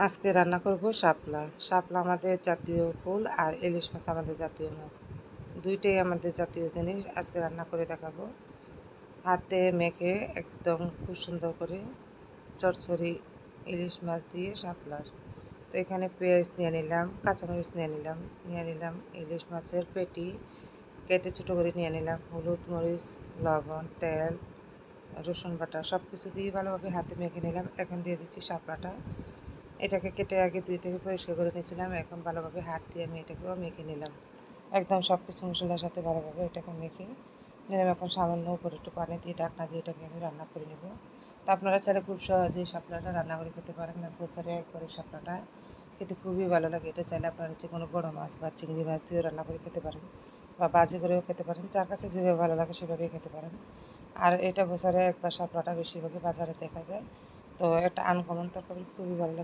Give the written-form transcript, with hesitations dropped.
আজকে রান্না করব শাপলা। শাপলা আমাদের জাতীয় ফুল আর ইলিশ মাছ আমাদের জাতীয় মাছ। দুইটাই আমাদের জাতীয় জিনিস। আজকে রান্না করে দেখাবো। হাতে মেখে একদম খুব সুন্দর করে চচ্চড়ি ইলিশ মাছ দিয়ে শাপলার। তো এখানে পেঁয়াজ নিয়ে নিলাম, কাঁচামরিচ নিয়ে নিলাম ইলিশ মাছের পেটি কেটে ছোটো করে নিয়ে নিলাম, হলুদ, মরিচ, লবণ, তেল, রসুন বাটা সব কিছু দিয়ে ভালোভাবে হাতে মেখে নিলাম। এখন দিয়ে দিচ্ছি শাপলাটা। এটাকে কেটে আগে ধুয়ে থেকে পরিষ্কার করে নিয়েছিলাম। এখন ভালোভাবে হাত দিয়ে আমি এটাকেও মেখে নিলাম। একদম সব কিছু মশলার সাথে ভালোভাবে এটাকে মেখে নিলাম। এখন সামান্য উপরে একটু পানি দিয়ে ঢাকনা দিয়ে এটাকে আমি রান্না করে নেব। তো আপনারা চাইলে খুব সহজেই শাপলাটা রান্না করে খেতে পারেন। বছরে একবারে শাপলাটা খেতে খুবই ভালো লাগে। এটা চাইলে আপনারা যে কোনো বড়ো মাছ বা চিংড়ি মাছ দিয়েও রান্না করে খেতে পারেন বা ভাজি করেও খেতে পারেন। যার কাছে যেভাবে ভালো লাগে সেভাবেই খেতে পারেন। আর এটা বছরে একবার শাপলাটা বেশিরভাগই বাজারে দেখা যায়। তো একটা আনকমন তরকারি খুবই ভালো লাগে।